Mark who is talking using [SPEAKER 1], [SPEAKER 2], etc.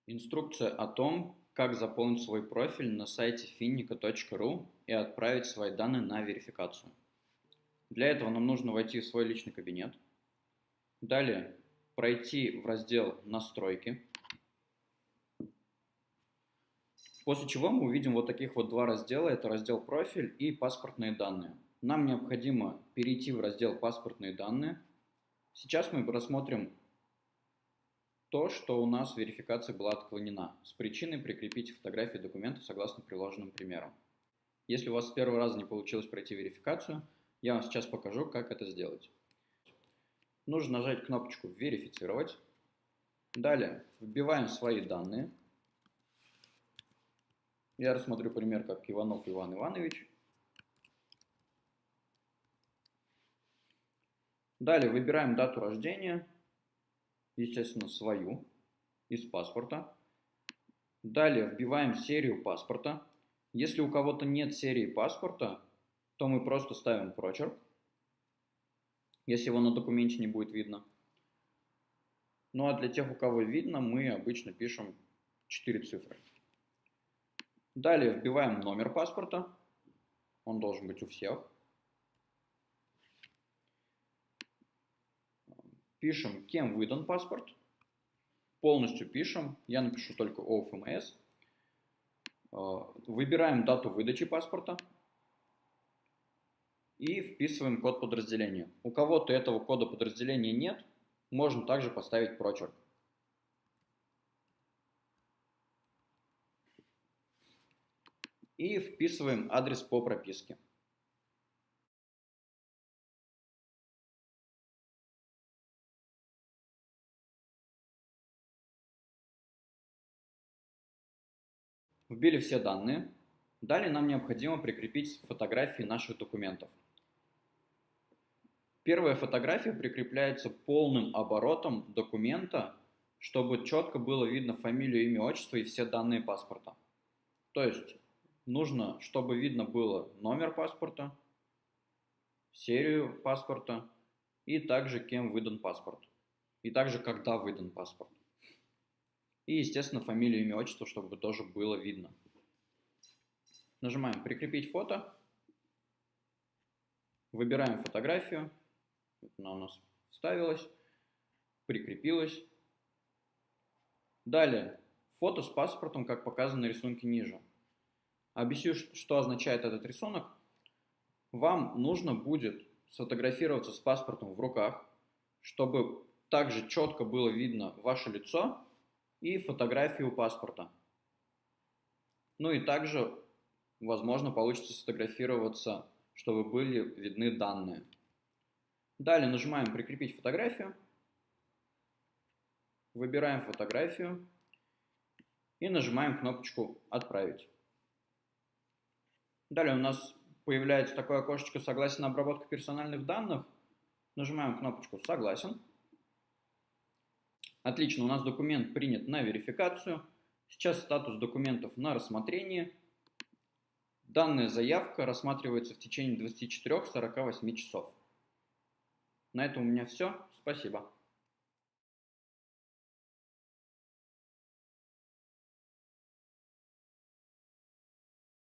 [SPEAKER 1] Инструкция о том, как заполнить свой профиль на сайте finnico.ru и отправить свои данные на верификацию. Для этого нам нужно войти в свой личный кабинет. Далее пройти в раздел «Настройки». После чего мы увидим вот таких вот два раздела. Это раздел «Профиль» и «Паспортные данные». Нам необходимо перейти в раздел «Паспортные данные». Сейчас мы рассмотрим то, что у нас верификация была отклонена, с причиной прикрепить фотографии документа согласно приложенным примерам. Если у вас с первого раза не получилось пройти верификацию, я вам сейчас покажу, как это сделать. Нужно нажать кнопочку «Верифицировать». Далее вбиваем свои данные. Я рассмотрю пример как Иванов Иван Иванович. Далее выбираем дату рождения, естественно, свою, из паспорта. Далее вбиваем серию паспорта. Если у кого-то нет серии паспорта, то мы просто ставим прочерк, если его на документе не будет видно. Ну а для тех, у кого видно, мы обычно пишем 4 цифры. Далее вбиваем номер паспорта, он должен быть у всех. Пишем, кем выдан паспорт, полностью пишем, я напишу только ОФМС. Выбираем дату выдачи паспорта и вписываем код подразделения. У кого-то этого кода подразделения нет, можно также поставить прочерк. И вписываем адрес по прописке. Вбили все данные. Далее нам необходимо прикрепить фотографии наших документов. Первая фотография прикрепляется полным оборотом документа, чтобы четко было видно фамилию, имя, отчество и все данные паспорта. То есть нужно, чтобы видно было номер паспорта, серию паспорта и также кем выдан паспорт. И также когда выдан паспорт. И, естественно, фамилию, имя, отчество, чтобы тоже было видно. Нажимаем «Прикрепить фото». Выбираем фотографию. Она у нас вставилась, прикрепилась. Далее фото с паспортом, как показано на рисунке ниже. Объясню, что означает этот рисунок. Вам нужно будет сфотографироваться с паспортом в руках, чтобы также четко было видно ваше лицо и фотографию паспорта. Ну и также, возможно, получится сфотографироваться, чтобы были видны данные. Далее нажимаем «Прикрепить фотографию». Выбираем фотографию и нажимаем кнопочку «Отправить». Далее у нас появляется такое окошечко «Согласен на обработку персональных данных». Нажимаем кнопочку «Согласен». Отлично, у нас документ принят на верификацию. Сейчас статус документов на рассмотрении. Данная заявка рассматривается в течение 24-48 часов. На этом у меня все. Спасибо.